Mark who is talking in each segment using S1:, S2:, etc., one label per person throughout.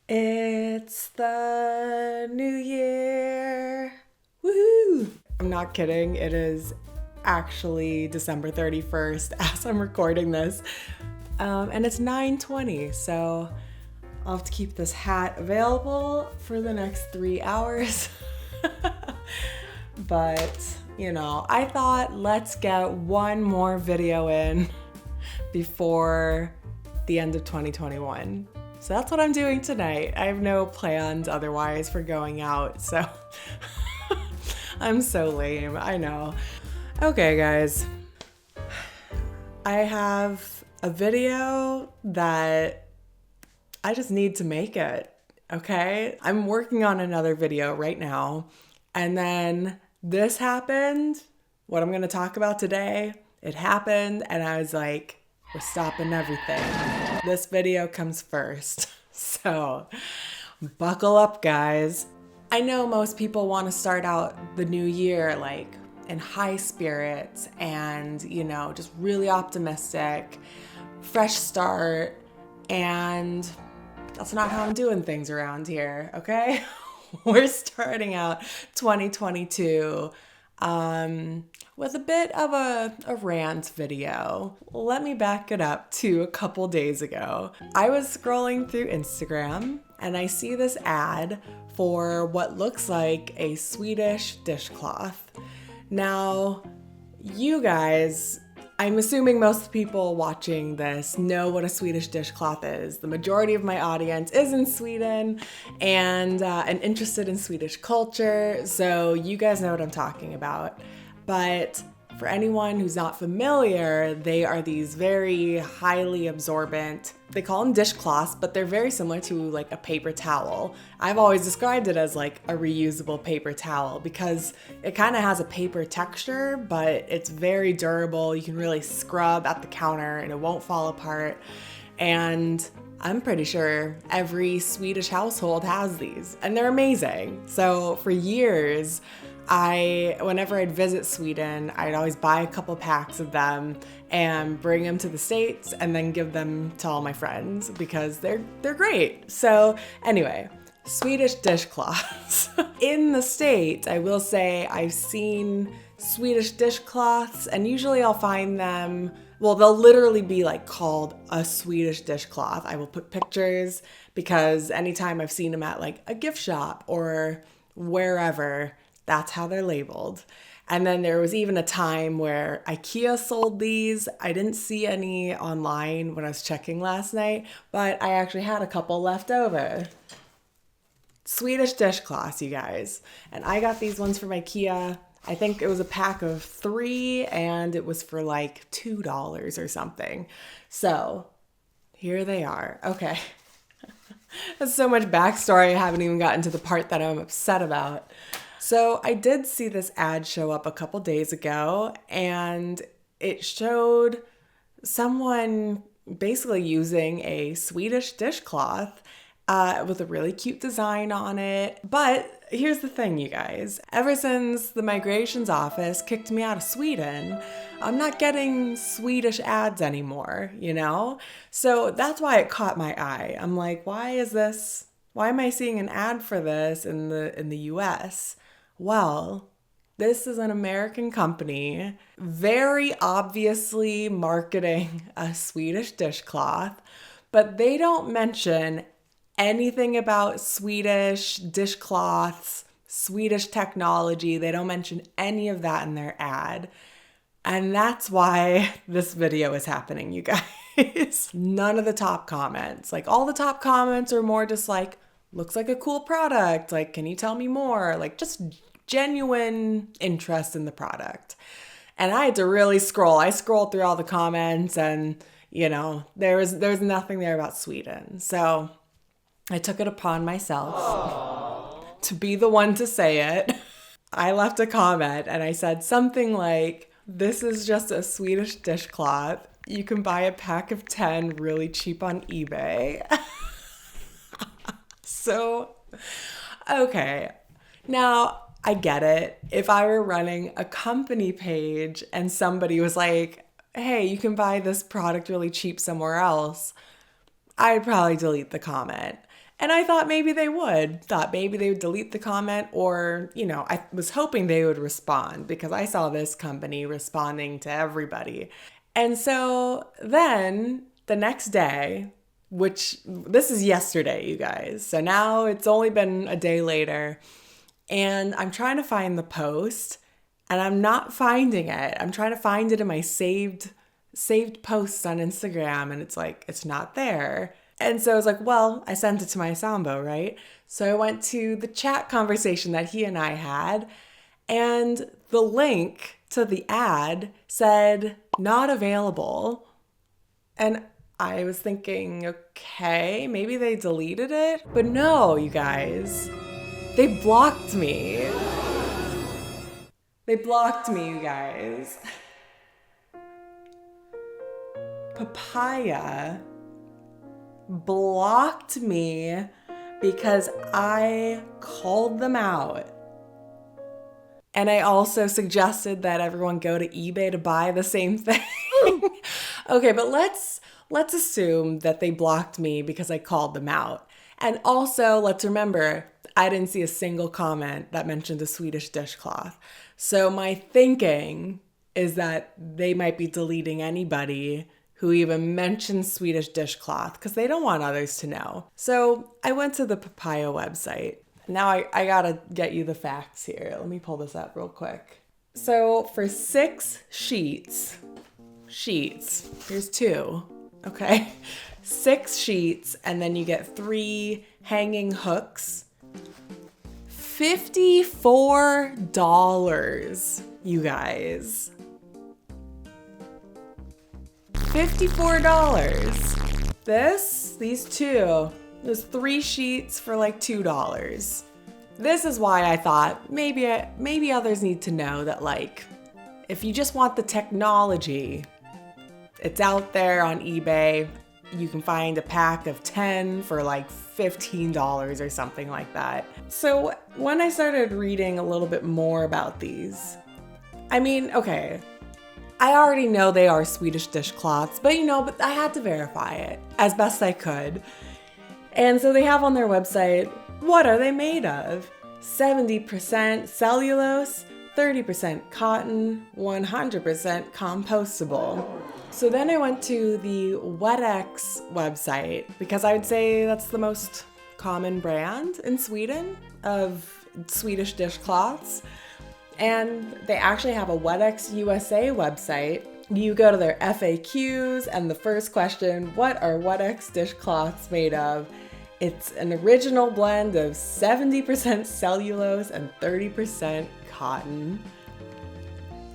S1: It's the new year. Woohoo! I'm not kidding. It is actually December 31st as I'm recording this. And it's 9:20, so I'll have to keep this hat available for the next 3 hours. But, I thought let's get one more video in before the end of 2021. So that's what I'm doing tonight. I have no plans otherwise for going out, so I'm so lame, I know. Okay, guys. I have a video that I just need to make it, okay? I'm working on another video right now, and then this happened, what I'm gonna talk about today, it happened, and I was like, we're stopping everything. This video comes first. So buckle up, guys. I know most people want to start out the new year like in high spirits and, just really optimistic, fresh start, and that's not how I'm doing things around here, okay? We're starting out 2022 with a bit of a rant video. Let me back it up to a couple days ago. I was scrolling through Instagram and I see this ad for what looks like a Swedish dishcloth. Now, you guys, I'm assuming most people watching this know what a Swedish dishcloth is. The majority of my audience is in Sweden and interested in Swedish culture, so you guys know what I'm talking about. But for anyone who's not familiar, they are these very highly absorbent, they call them dishcloths, but they're very similar to like a paper towel. I've always described it as like a reusable paper towel because it kind of has a paper texture, but it's very durable. You can really scrub at the counter and it won't fall apart. And I'm pretty sure every Swedish household has these and they're amazing. So for years, whenever I'd visit Sweden, I'd always buy a couple packs of them and bring them to the States and then give them to all my friends because they're great. So anyway, Swedish dishcloths. In the States, I will say I've seen Swedish dishcloths and usually I'll find them, well, they'll literally be like called a Swedish dishcloth. I will put pictures because anytime I've seen them at like a gift shop or wherever, that's how they're labeled. And then there was even a time where IKEA sold these. I didn't see any online when I was checking last night, but I actually had a couple left over. Swedish dishcloths, you guys. And I got these ones from IKEA. I think it was a pack of 3 and it was for like $2 or something. So here they are. Okay. That's so much backstory. I haven't even gotten to the part that I'm upset about. So I did see this ad show up a couple days ago and it showed someone basically using a Swedish dishcloth with a really cute design on it. But here's the thing, you guys. Ever since the migrations office kicked me out of Sweden, I'm not getting Swedish ads anymore, So that's why it caught my eye. I'm like, why am I seeing an ad for this in the US? Well, this is an American company, very obviously marketing a Swedish dishcloth, but they don't mention anything about Swedish dishcloths, Swedish technology. They don't mention any of that in their ad. And that's why this video is happening, you guys. None of the top comments, like all the top comments are more just like, looks like a cool product. Like, can you tell me more? Like just genuine interest in the product. And I had to really scroll. I scrolled through all the comments and, there's nothing there about Sweden. So I took it upon myself to be the one to say it. I left a comment and I said something like, this is just a Swedish dishcloth. You can buy a pack of 10 really cheap on eBay. So, okay. Now, I get it. If I were running a company page and somebody was like, hey, you can buy this product really cheap somewhere else, I'd probably delete the comment. And I thought maybe they would. Thought maybe they would delete the comment, or, I was hoping they would respond because I saw this company responding to everybody. And so then the next day, which this is yesterday, you guys. So now it's only been a day later, and I'm trying to find the post and I'm not finding it. I'm trying to find it in my saved posts on Instagram, and it's not there. And so I was like, well, I sent it to my Sambo, right? So I went to the chat conversation that he and I had, and the link to the ad said not available. And I was thinking, okay, maybe they deleted it. But no, you guys, they blocked me. They blocked me, you guys. Papaya blocked me because I called them out. And I also suggested that everyone go to eBay to buy the same thing. Okay, but let's assume that they blocked me because I called them out. And also, let's remember, I didn't see a single comment that mentioned a Swedish dishcloth. So my thinking is that they might be deleting anybody who even mentions Swedish dishcloth because they don't want others to know. So I went to the Papaya website. Now I gotta get you the facts here. Let me pull this up real quick. So for 6 sheets, here's 2, okay? 6 sheets, and then you get 3 hanging hooks. $54, you guys. $54. These 2, there's 3 sheets for like $2. This is why I thought maybe others need to know that, like, if you just want the technology, it's out there on eBay. You can find a pack of 10 for like $15 or something like that. So when I started reading a little bit more about these, I mean, okay, I already know they are Swedish dishcloths, but I had to verify it as best I could. And so they have on their website, what are they made of? 70% cellulose, 30% cotton, 100% compostable. So then I went to the WetX website because I would say that's the most common brand in Sweden of Swedish dishcloths. And they actually have a WetX USA website. You go to their FAQs, and the first question, what are WetX dishcloths made of? It's an original blend of 70% cellulose and 30% cotton.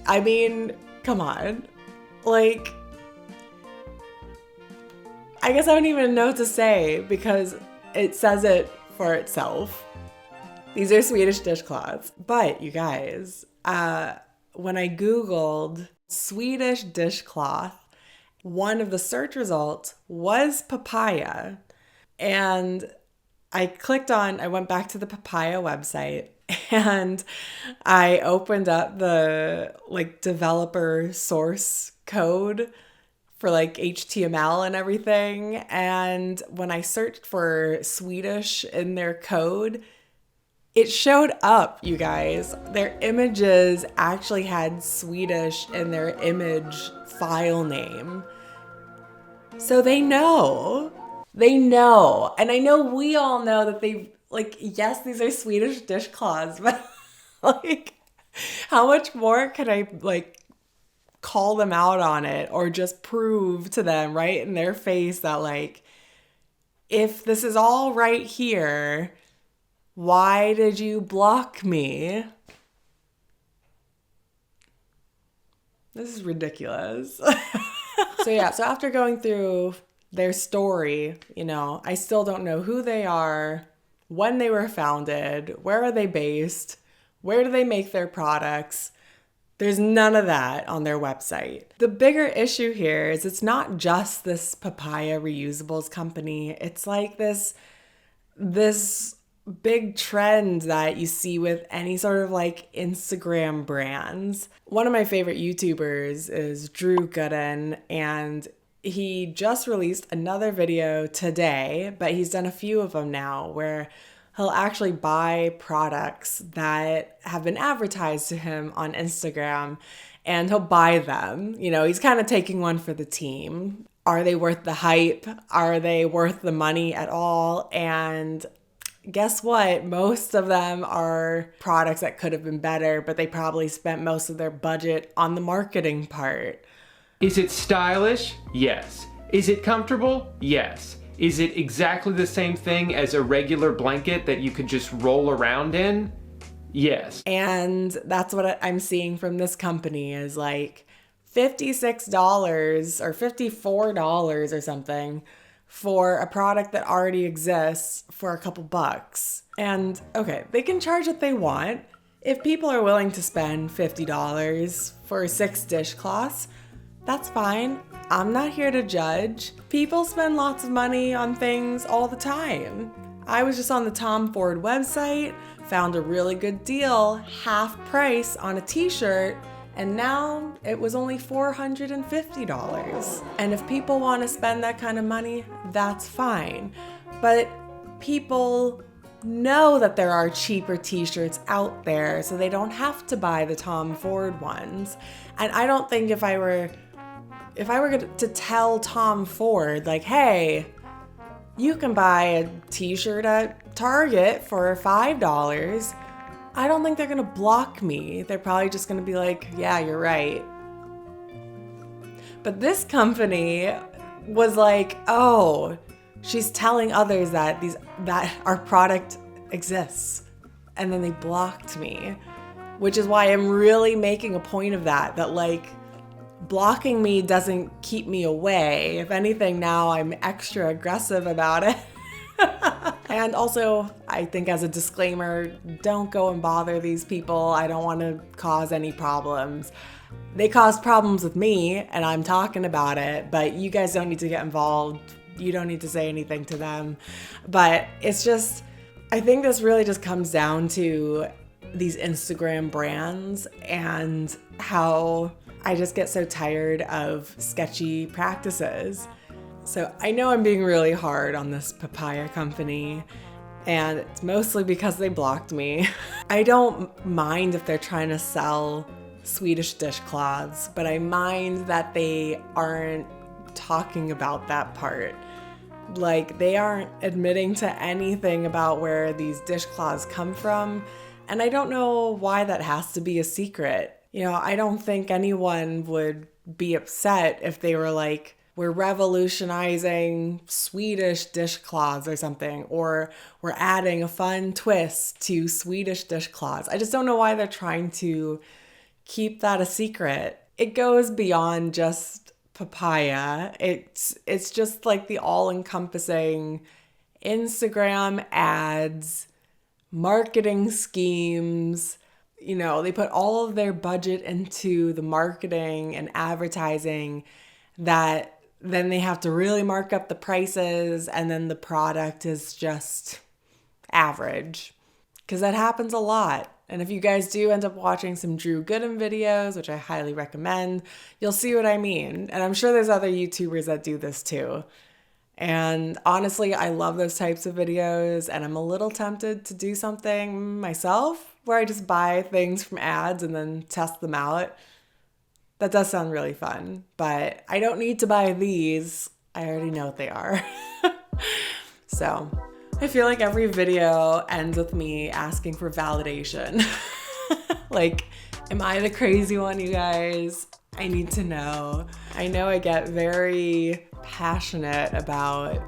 S1: I mean, come on. Like, I guess I don't even know what to say because it says it for itself. These are Swedish dishcloths. But you guys, when I Googled Swedish dishcloth, one of the search results was papaya. And I went back to the Papaya website, and I opened up the developer source code for HTML and everything. And when I searched for Swedish in their code, it showed up, you guys. Their images actually had Swedish in their image file name. So they know. They know. And I know we all know that they, yes, these are Swedish dishcloths, but how much more can I call them out on it or just prove to them right in their face that if this is all right here, why did you block me? This is ridiculous. So after going through their story, I still don't know who they are, when they were founded, where are they based, where do they make their products. There's none of that on their website. The bigger issue here is it's not just this Papaya Reusables company. It's this big trend that you see with any sort of Instagram brands. One of my favorite YouTubers is Drew Gooden, and he just released another video today, but he's done a few of them now where he'll actually buy products that have been advertised to him on Instagram and he'll buy them. You know, he's kind of taking one for the team. Are they worth the hype? Are they worth the money at all? And guess what? Most of them are products that could have been better, but they probably spent most of their budget on the marketing part.
S2: Is it stylish? Yes. Is it comfortable? Yes. Is it exactly the same thing as a regular blanket that you could just roll around in? Yes.
S1: And that's what I'm seeing from this company is like $56 or $54 or something for a product that already exists for a couple bucks. And okay, they can charge what they want. If people are willing to spend $50 for 6 dishcloths, that's fine. I'm not here to judge. People spend lots of money on things all the time. I was just on the Tom Ford website, found a really good deal, half price on a t-shirt, and now it was only $450. And if people want to spend that kind of money, that's fine. But people know that there are cheaper t-shirts out there, so they don't have to buy the Tom Ford ones. And I don't think if I were to tell Tom Ford, like, hey, you can buy a t-shirt at Target for $5, I don't think they're gonna block me. They're probably just gonna be like, yeah, you're right. But this company was like, oh, she's telling others that our product exists. And then they blocked me, which is why I'm really making a point of that like, blocking me doesn't keep me away. If anything, now I'm extra aggressive about it. And also, I think as a disclaimer, don't go and bother these people. I don't want to cause any problems. They cause problems with me, and I'm talking about it, but you guys don't need to get involved. You don't need to say anything to them. But it's just, I think this really just comes down to these Instagram brands and how I just get so tired of sketchy practices. So I know I'm being really hard on this Papaya company, and it's mostly because they blocked me. I don't mind if they're trying to sell Swedish dishcloths, but I mind that they aren't talking about that part. Like, they aren't admitting to anything about where these dishcloths come from, and I don't know why that has to be a secret. You know, I don't think anyone would be upset if they were like, we're revolutionizing Swedish dishcloths or something, or we're adding a fun twist to Swedish dishcloths. I just don't know why they're trying to keep that a secret. It goes beyond just Papaya. It's just like the all-encompassing Instagram ads, marketing schemes. You know, they put all of their budget into the marketing and advertising that then they have to really mark up the prices, and then the product is just average. Because that happens a lot. And if you guys do end up watching some Drew Gooden videos, which I highly recommend, you'll see what I mean. And I'm sure there's other YouTubers that do this too. And honestly, I love those types of videos, and I'm a little tempted to do something myself where I just buy things from ads and then test them out. That does sound really fun, but I don't need to buy these. I already know what they are. So I feel like every video ends with me asking for validation. Like, am I the crazy one, you guys? I need to know. I know I get very passionate about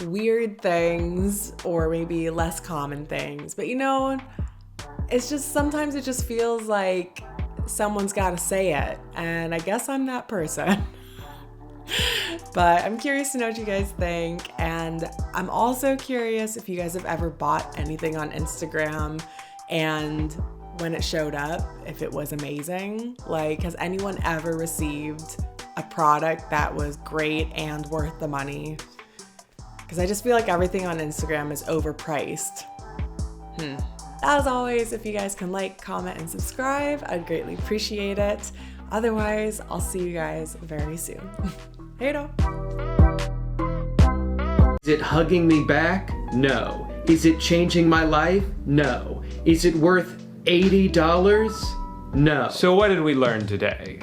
S1: weird things or maybe less common things, but you know, it's just sometimes it just feels like someone's got to say it, and I guess I'm that person. But I'm curious to know what you guys think, and I'm also curious if you guys have ever bought anything on Instagram and when it showed up, if it was amazing. Like, has anyone ever received a product that was great and worth the money? Because I just feel like everything on Instagram is overpriced. As always, if you guys can like, comment, and subscribe, I'd greatly appreciate it. Otherwise, I'll see you guys very soon. Hej då!
S2: Is it hugging me back? No. Is it changing my life? No. Is it worth $80? No. So what did we learn today?